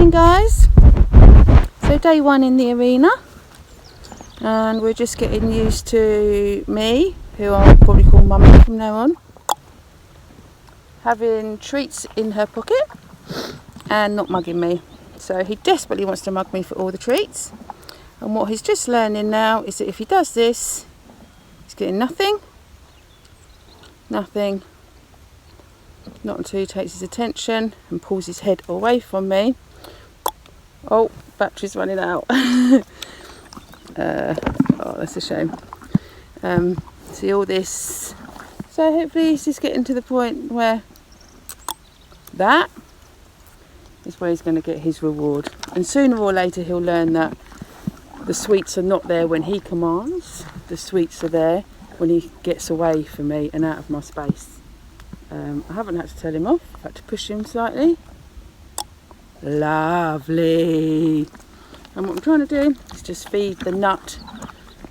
morning, guys. So day one in the arena, and we're just getting used to me, who I'll probably call Mummy from now on, having treats in her pocket and not mugging me. So he desperately wants to mug me for all the treats, and what he's just learning now is that if he does this, he's getting nothing, not until he takes his attention and pulls his head away from me. Oh, battery's running out. Oh, that's a shame. See all this. So hopefully he's just getting to the point where that is where he's going to get his reward. And sooner or later he'll learn that the sweets are not there when he commands. The sweets are there when he gets away from me and out of my space. I haven't had to tell him off. I've had to push him slightly. Lovely. And what I'm trying to do is just feed the nut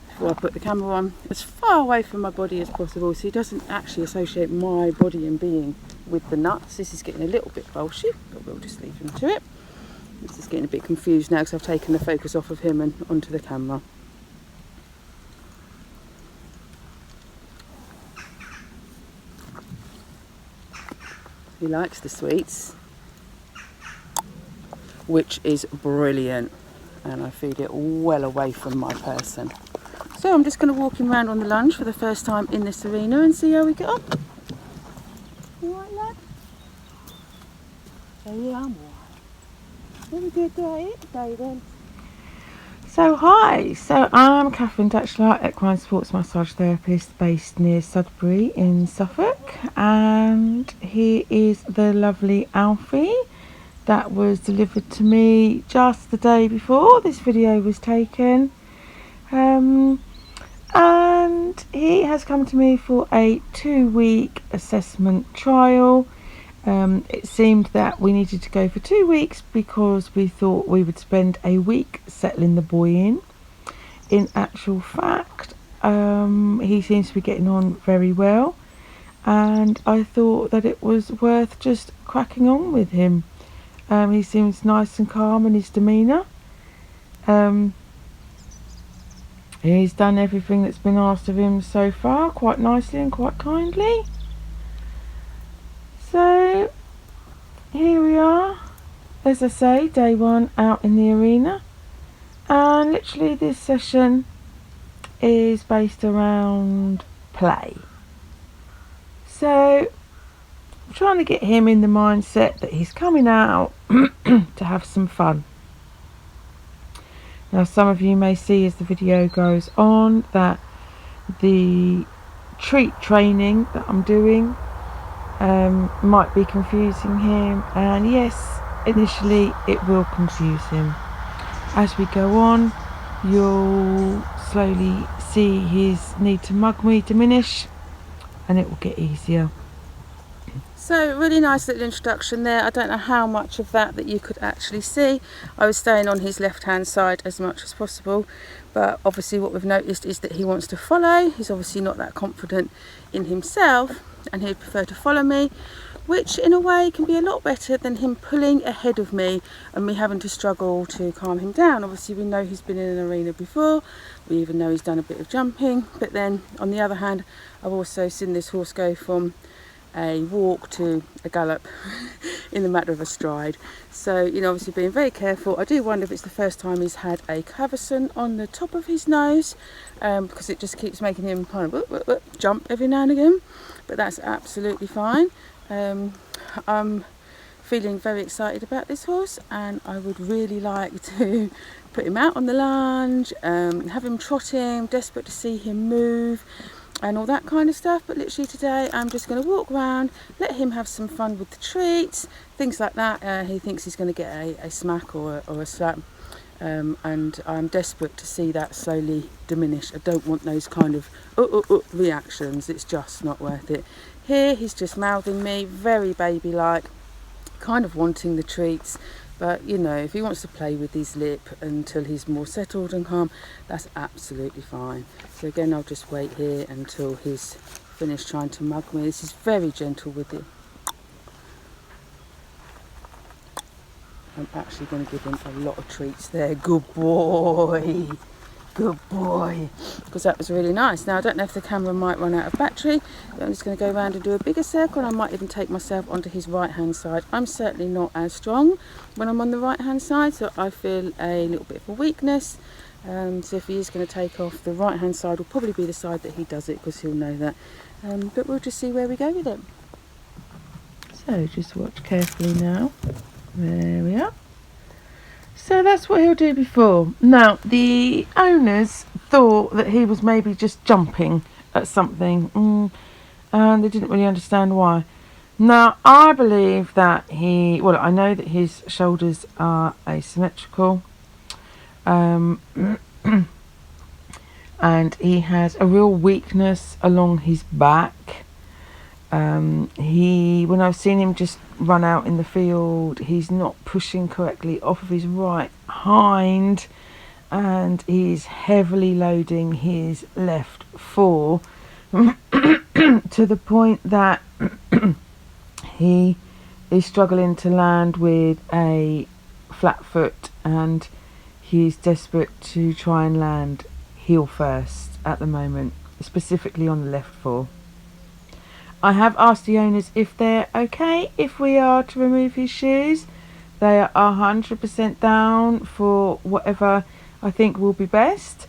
before I put the camera on as far away from my body as possible, so he doesn't actually associate my body and being with the nuts. This is getting a little bit bolshy, but we'll just leave him to it. This is getting a bit confused now because I've taken the focus off of him and onto the camera. He likes the sweets, which is brilliant, and I feed it well away from my person. So I'm just going to walk him around on the lunge for the first time in this arena and see how we get on. You alright, lad? So yeah, I'm alright. Very good day today then. So hi, so I'm Catherine Dutchlar, equine sports massage therapist based near Sudbury in Suffolk, and here is the lovely Alfie that was delivered to me just the day before this video was taken, and he has come to me for a 2-week assessment trial. It seemed that we needed to go for 2 weeks because we thought we would spend a week settling the boy in. In actual fact, he seems to be getting on very well, and I thought that it was worth just cracking on with him. He seems nice and calm in his demeanour. He's done everything that's been asked of him so far quite nicely and quite kindly. So here we are, as I say, day one out in the arena, and literally this session is based around play. So I'm trying to get him in the mindset that he's coming out to have some fun. Now some of you may see as the video goes on that the treat training that I'm doing might be confusing him, and yes, initially it will confuse him. As we go on, you'll slowly see his need to mug me diminish, and it will get easier. So really nice little introduction there. I don't know how much of that you could actually see. I was staying on his left hand side as much as possible, but obviously what we've noticed is that he wants to follow. He's obviously not that confident in himself, and he'd prefer to follow me, which in a way can be a lot better than him pulling ahead of me and me having to struggle to calm him down. Obviously we know he's been in an arena before, we even know he's done a bit of jumping, but then on the other hand I've also seen this horse go from a walk to a gallop in the matter of a stride. So, you know, obviously being very careful. I do wonder if it's the first time he's had a cavesson on the top of his nose, because it just keeps making him kind of jump every now and again, but that's absolutely fine. I'm feeling very excited about this horse, and I would really like to put him out on the lunge, have him trotting, desperate to see him move and all that kind of stuff. But literally today I'm just going to walk around, let him have some fun with the treats, things like that. He thinks he's going to get a smack or a slap, and I'm desperate to see that slowly diminish. I don't want those kind of reactions. It's just not worth it. Here he's just mouthing me, very baby like, kind of wanting the treats, but you know, if he wants to play with his lip until he's more settled and calm, that's absolutely fine. So again, I'll just wait here until he's finished trying to mug me. This is very gentle with it. I'm actually going to give him a lot of treats there. Good boy. Good boy. Because that was really nice. Now, I don't know if the camera might run out of battery, but I'm just going to go around and do a bigger circle, and I might even take myself onto his right-hand side. I'm certainly not as strong when I'm on the right-hand side, so I feel a little bit of a weakness. So if he is going to take off, the right-hand side will probably be the side that he does it, because he'll know that. But we'll just see where we go with it. So just watch carefully now. There we are. So that's what he'll do before. Now, the owners thought that he was maybe just jumping at something, and they didn't really understand why. Now, I believe that I know that his shoulders are asymmetrical, and he has a real weakness along his back. When I've seen him just run out in the field, he's not pushing correctly off of his right hind, and he's heavily loading his left fore to the point that he is struggling to land with a flat foot, and he's desperate to try and land heel first at the moment, specifically on the left fore. I have asked the owners if they're okay if we are to remove his shoes. They are 100% down for whatever I think will be best.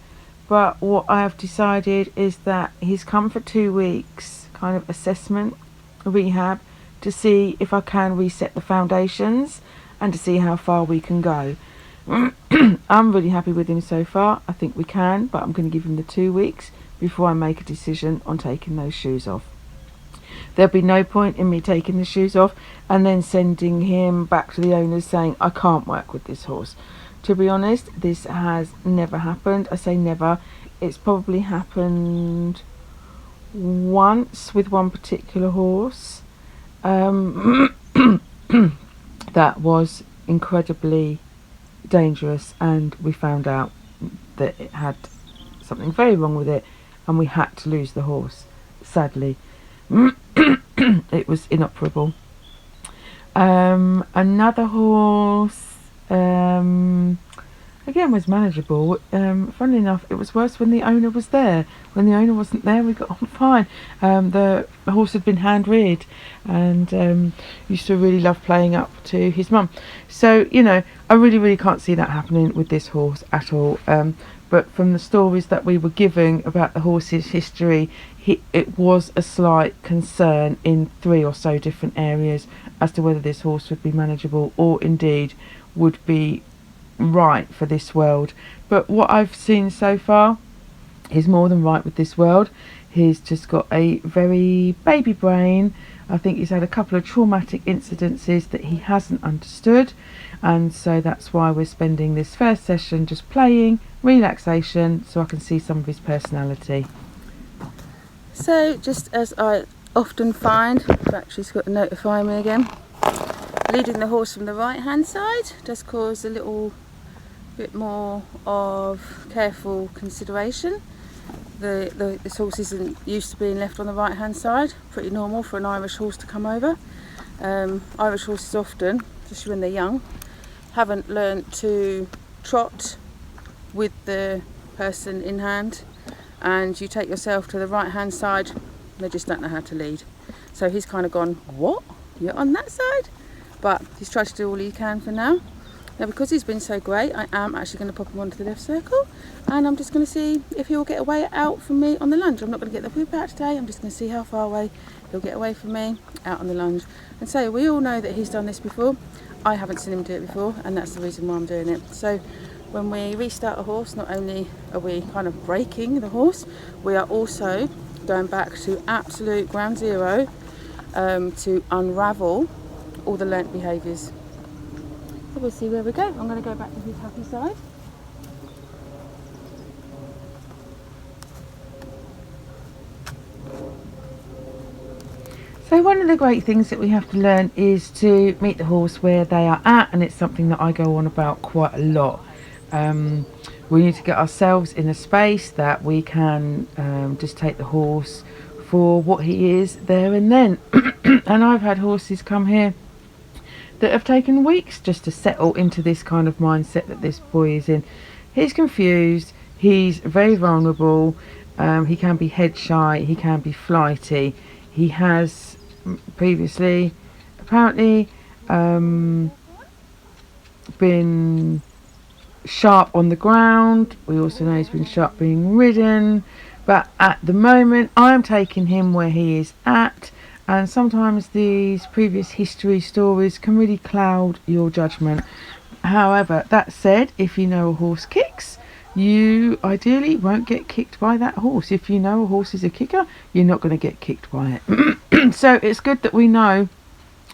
But what I have decided is that he's come for 2 weeks kind of assessment, rehab, to see if I can reset the foundations and to see how far we can go. I'm really happy with him so far. I think we can, but I'm going to give him the 2 weeks before I make a decision on taking those shoes off. There'll be no point in me taking the shoes off and then sending him back to the owners saying I can't work with this horse. To be honest, this has never happened. I say never. It's probably happened once with one particular horse that was incredibly dangerous, and we found out that it had something very wrong with it, and we had to lose the horse, sadly. It was inoperable. Another horse again was manageable. Funnily enough, it was worse when the owner was there. When the owner wasn't there, we got on fine. The horse had been hand reared, and used to really love playing up to his mum. So I really can't see that happening with this horse at all. But from the stories that we were giving about the horse's history, it was a slight concern in 3 or so different areas as to whether this horse would be manageable or indeed would be right for this world. But what I've seen so far is more than right with this world. He's just got a very baby brain. I think he's had a couple of traumatic incidences that he hasn't understood, and so that's why we're spending this first session just playing, relaxation, so I can see some of his personality. So just as I often find, battery's got to notify me again, leading the horse from the right hand side does cause a little bit more of careful consideration. This horse isn't used to being left on the right hand side. Pretty normal for an Irish horse to come over. Irish horses often, especially when they're young, haven't learnt to trot with the person in hand, and you take yourself to the right hand side, they just don't know how to lead. So he's kind of gone, what? You're on that side? But he's tried to do all he can for now. Now, because he's been so great, I am actually going to pop him onto the left circle, and I'm just going to see if he'll get away out from me on the lunge. I'm not going to get the whip out today. I'm just going to see how far away he'll get away from me out on the lunge. And so we all know that he's done this before. I haven't seen him do it before, and that's the reason why I'm doing it. So when we restart a horse, not only are we kind of breaking the horse, we are also going back to absolute ground zero to unravel all the learnt behaviours. So we'll see where we go. I'm going to go back to his happy side. So one of the great things that we have to learn is to meet the horse where they are at, and it's something that I go on about quite a lot. We need to get ourselves in a space that we can just take the horse for what he is there and then. And I've had horses come here that have taken weeks just to settle into this kind of mindset that this boy is in. He's confused, he's very vulnerable, he can be head shy, he can be flighty. He has previously apparently been sharp on the ground. We also know he's been sharp being ridden, but at the moment I'm taking him where he is at, and sometimes these previous history stories can really cloud your judgment. However, that said, if you know a horse kicks, you ideally won't get kicked by that horse. If you know a horse is a kicker, you're not going to get kicked by it. So it's good that we know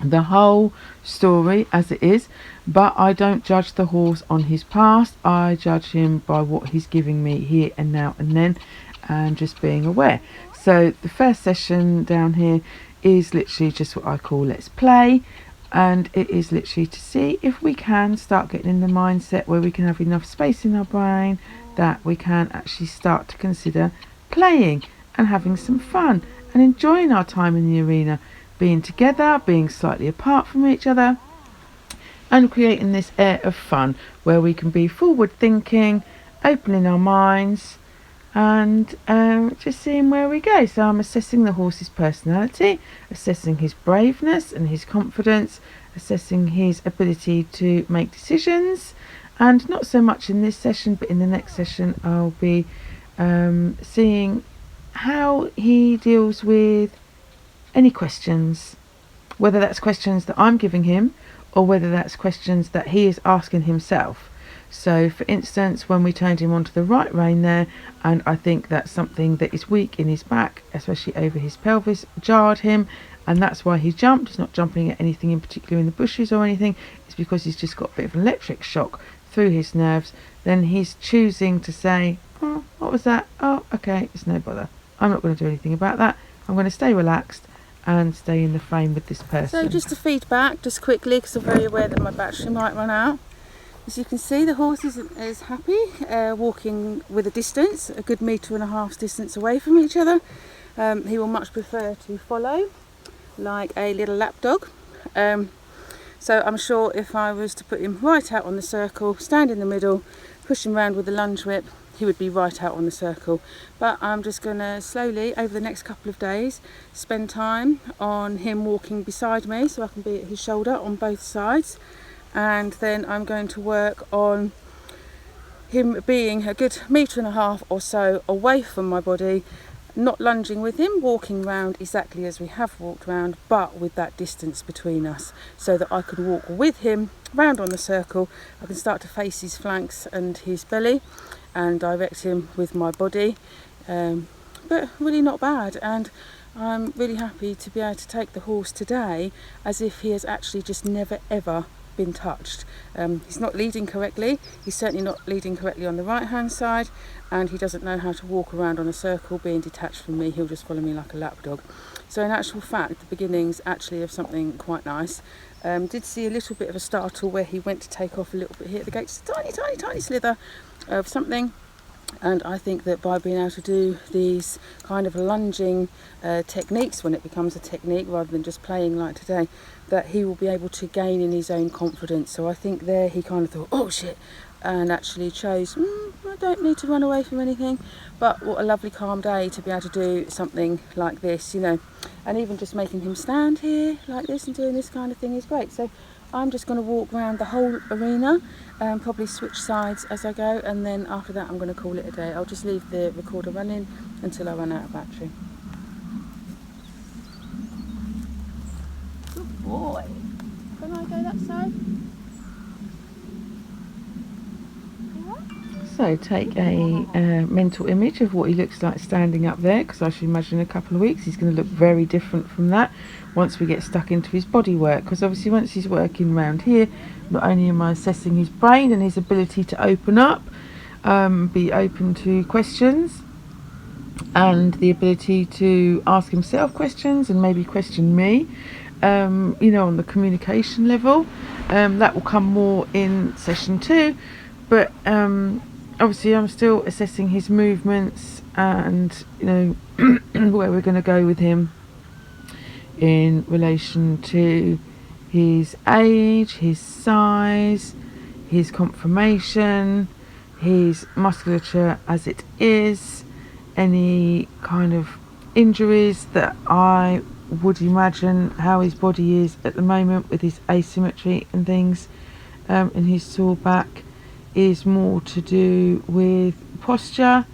the whole story as it is, but I don't judge the horse on his past. I judge him by what he's giving me here and now and then, and just being aware. So the first session down here is literally just what I call let's play, and it is literally to see if we can start getting in the mindset where we can have enough space in our brain that we can actually start to consider playing and having some fun and enjoying our time in the arena, being together, being slightly apart from each other, and creating this air of fun where we can be forward thinking, opening our minds, and just seeing where we go. So I'm assessing the horse's personality, assessing his braveness and his confidence, assessing his ability to make decisions, and not so much in this session, but in the next session I'll be seeing how he deals with any questions, whether that's questions that I'm giving him or whether that's questions that he is asking himself. So for instance, when we turned him onto the right rein there, and I think that something that is weak in his back, especially over his pelvis, jarred him, and that's why he jumped. He's not jumping at anything in particular in the bushes or anything, it's because he's just got a bit of an electric shock through his nerves. Then he's choosing to say, oh, what was that? Oh, okay, it's no bother, I'm not going to do anything about that, I'm going to stay relaxed and stay in the frame with this person. So just to feedback, just quickly, because I'm very aware that my battery might run out. As you can see, the horse is happy walking with a distance, a good 1.5 meters distance away from each other. He will much prefer to follow, like a little lapdog. So I'm sure if I was to put him right out on the circle, stand in the middle, push him round with a lunge whip, he would be right out on the circle. But I'm just going to slowly, over the next couple of days, spend time on him walking beside me so I can be at his shoulder on both sides. And then I'm going to work on him being a good 1.5 meters or so away from my body, not lunging with him, walking round exactly as we have walked round, but with that distance between us, so that I can walk with him round on the circle. I can start to face his flanks and his belly and direct him with my body, but really not bad. And I'm really happy to be able to take the horse today as if he has actually just never ever been touched. He's not leading correctly, he's certainly not leading correctly on the right hand side, and he doesn't know how to walk around on a circle being detached from me. He'll just follow me like a lapdog. So in actual fact, the beginnings actually of something quite nice. Did see a little bit of a startle where he went to take off a little bit here at the gates, tiny slither of something. And I think that by being able to do these kind of lunging techniques, when it becomes a technique rather than just playing like today, that he will be able to gain in his own confidence. So I think there he kind of thought, oh shit, and actually chose, I don't need to run away from anything. But what a lovely calm day to be able to do something like this, you know. And even just making him stand here like this and doing this kind of thing is great. So I'm just going to walk around the whole arena, probably switch sides as I go, and then after that I'm going to call it a day. I'll just leave the recorder running until I run out of battery. Good boy. Can I go that side? So take a mental image of what he looks like standing up there, because I should imagine in a couple of weeks he's going to look very different from that once we get stuck into his body work. Because obviously once he's working around here, not only am I assessing his brain and his ability to open up, be open to questions, and the ability to ask himself questions and maybe question me, you know, on the communication level. That will come more in session 2, but obviously I'm still assessing his movements and, you know, where we're going to go with him in relation to his age, his size, his conformation, his musculature as it is, any kind of injuries that I would imagine how his body is at the moment with his asymmetry and things in his sore back is more to do with posture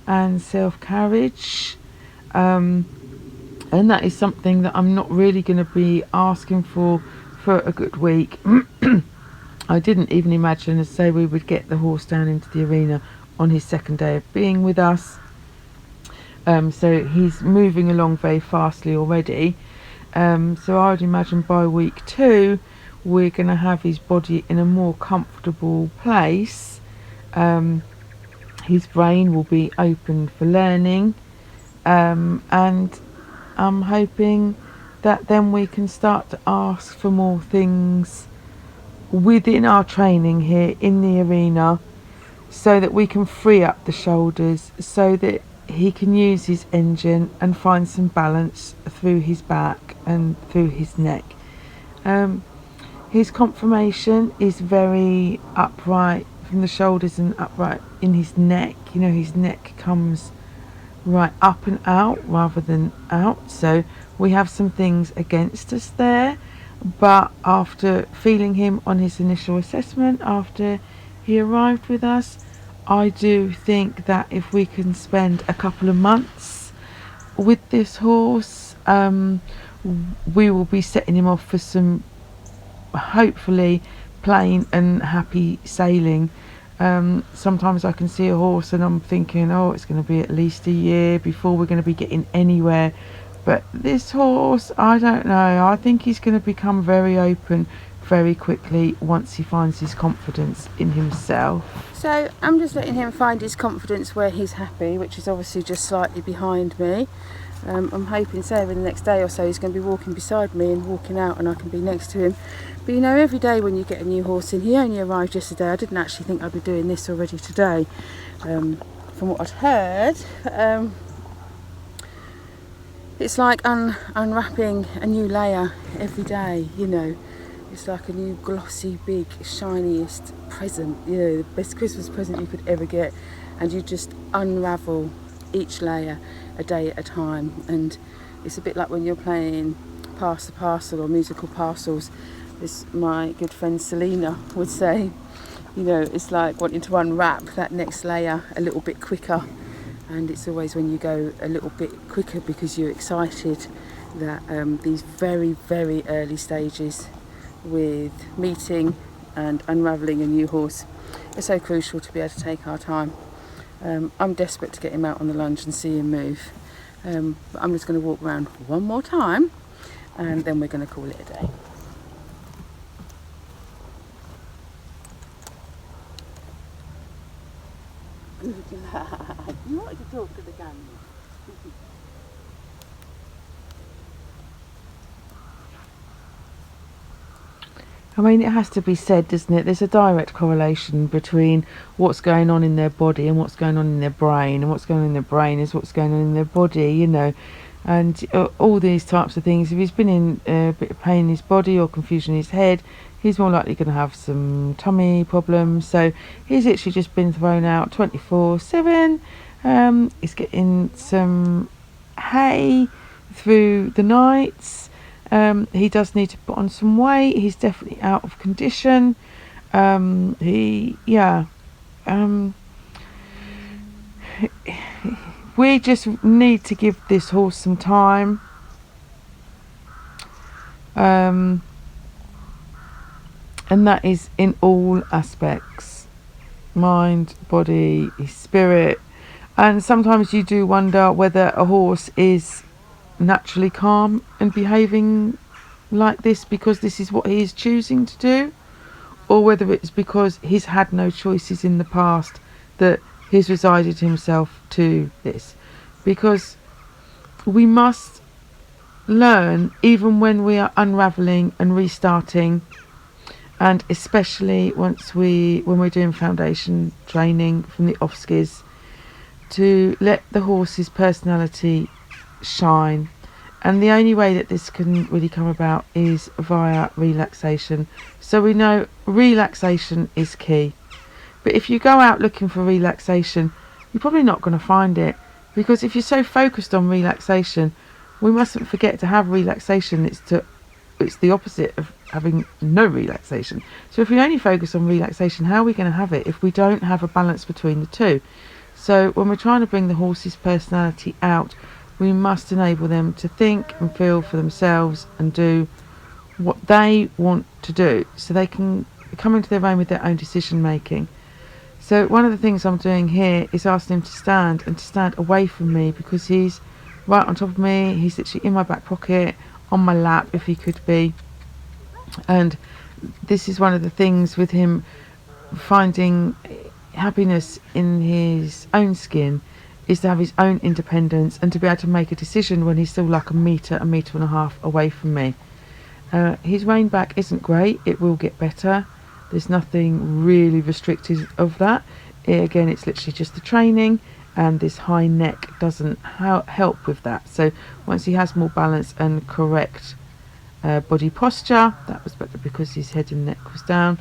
and self-carriage, and that is something that I'm not really going to be asking for a good week. I didn't even imagine, as say, we would get the horse down into the arena on his second day of being with us. So he's moving along very fastly already. So I would imagine by week 2 we're going to have his body in a more comfortable place. His brain will be open for learning, and I'm hoping that then we can start to ask for more things within our training here in the arena, so that we can free up the shoulders, so that he can use his engine and find some balance through his back and through his neck. His conformation is very upright from the shoulders and upright in his neck. You know, his neck comes right up and out rather than out, so we have some things against us there. But after feeling him on his initial assessment after he arrived with us, I do think that if we can spend a couple of months with this horse, we will be setting him off for some hopefully plain and happy sailing. Sometimes I can see a horse and I'm thinking, oh, it's going to be at least a year before we're going to be getting anywhere. But this horse, I don't know. I think he's going to become very open very quickly once he finds his confidence in himself. So I'm just letting him find his confidence where he's happy, which is obviously just slightly behind me. I'm hoping, say, over the next day or so he's going to be walking beside me and walking out and I can be next to him. But you know, every day when you get a new horse in, he only arrived yesterday. I didn't actually think I'd be doing this already today. From what I'd heard, it's like unwrapping a new layer every day, you know. It's like a new glossy, big, shiniest present, you know, the best Christmas present you could ever get. And you just unravel each layer a day at a time. And it's a bit like when you're playing Pass the Parcel or musical parcels, as my good friend Selena would say. You know, it's like wanting to unwrap that next layer a little bit quicker. And it's always when you go a little bit quicker because you're excited that these very, very early stages with meeting and unravelling a new horse are so crucial to be able to take our time. I'm desperate to get him out on the lunge and see him move. But I'm just going to walk around one more time and then we're going to call it a day. Good lad. You wanted to talk to the camera. I mean, it has to be said, doesn't it? There's a direct correlation between what's going on in their body and what's going on in their brain, and what's going on in their brain is what's going on in their body, you know. And all these types of things, if he's been in a bit of pain in his body or confusion in his head, he's more likely going to have some tummy problems. So he's actually just been thrown out 24/7. He's getting some hay through the nights. He does need to put on some weight. He's definitely out of condition. We just need to give this horse some time. And that is in all aspects. Mind, body, his spirit. And sometimes you do wonder whether a horse is naturally calm and behaving like this because this is what he is choosing to do, or whether it's because he's had no choices in the past that he's resided himself to this. Because we must learn even when we are unraveling and restarting, and especially when we're doing foundation training from the off skis, to let the horse's personality shine and the only way that this can really come about is via relaxation. So we know relaxation is key, but if you go out looking for relaxation, you're probably not going to find it, because if you're so focused on relaxation, we mustn't forget to have relaxation. It's the opposite of having no relaxation. So if we only focus on relaxation, how are we going to have it if we don't have a balance between the two? So when we're trying to bring the horse's personality out, we must enable them to think and feel for themselves and do what they want to do, so they can come into their own with their own decision making. So one of the things I'm doing here is asking him to stand, and to stand away from me, because he's right on top of me. He's literally in my back pocket, on my lap if he could be. And this is one of the things with him finding happiness in his own skin, is to have his own independence and to be able to make a decision when he's still like a metre and a half away from me. His rein back isn't great. It will get better. There's nothing really restrictive of that. Again, it's literally just the training, and this high neck doesn't help with that. So once he has more balance and correct body posture, that was better because his head and neck was down,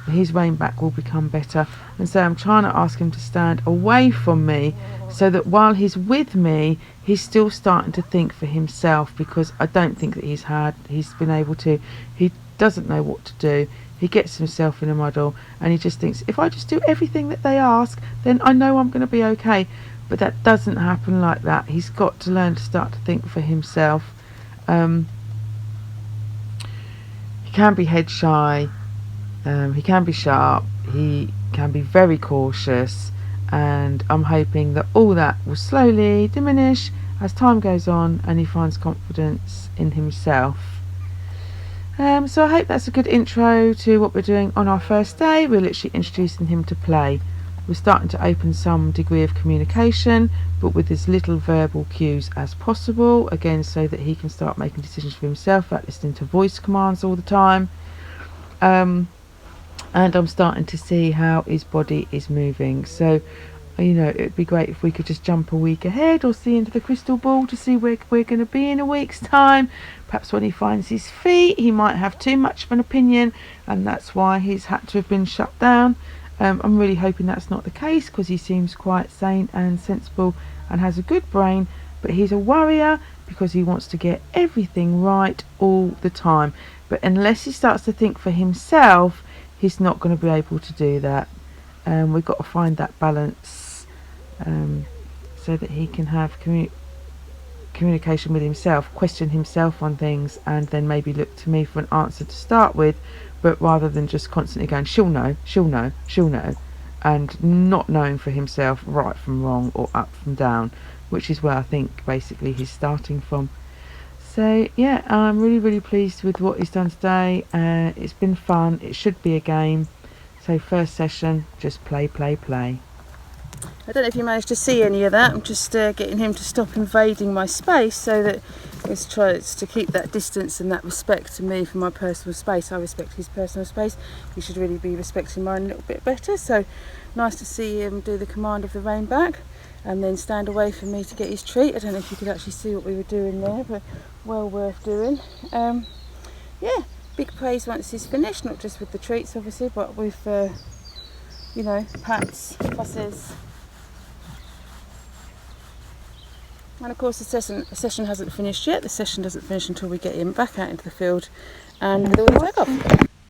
his rein back will become better. And so I'm trying to ask him to stand away from me, so that while he's with me, he's still starting to think for himself, because I don't think that he's been able to. He doesn't know what to do. He gets himself in a muddle, and he just thinks, if I just do everything that they ask, then I know I'm going to be okay. But that doesn't happen like that. He's got to learn to start to think for himself. He can be head shy, he can be sharp, he can be very cautious, and I'm hoping that all that will slowly diminish as time goes on and he finds confidence in himself. So I hope that's a good intro to what we're doing on our first day. We're literally introducing him to play. We're starting to open some degree of communication, but with as little verbal cues as possible, again, so that he can start making decisions for himself without listening to voice commands all the time. And I'm starting to see how his body is moving. So, you know, it'd be great if we could just jump a week ahead, or see into the crystal ball to see where we're going to be in a week's time. Perhaps when he finds his feet, he might have too much of an opinion, and that's why he's had to have been shut down. I'm really hoping that's not the case, because he seems quite sane and sensible and has a good brain, but he's a worrier because he wants to get everything right all the time. But unless he starts to think for himself, he's not going to be able to do that. We've got to find that balance, so that he can have communication with himself, question himself on things, and then maybe look to me for an answer to start with, but rather than just constantly going, she'll know, and not knowing for himself right from wrong or up from down, which is where I think basically he's starting from. So yeah, I'm really pleased with what he's done today. It's been fun. It should be a game. So first session, just play. I don't know if you managed to see any of that. I'm just getting him to stop invading my space, so that he tries to keep that distance and that respect to me for my personal space. I respect his personal space. He should really be respecting mine a little bit better. So nice to see him do the command of the rein back and then stand away from me to get his treat. I don't know if you could actually see what we were doing there, but well worth doing. Yeah, big praise once he's finished, not just with the treats obviously, but with you know, pats, fusses. And of course the session hasn't finished yet. The session doesn't finish until we get him back out into the field and with all his leg off.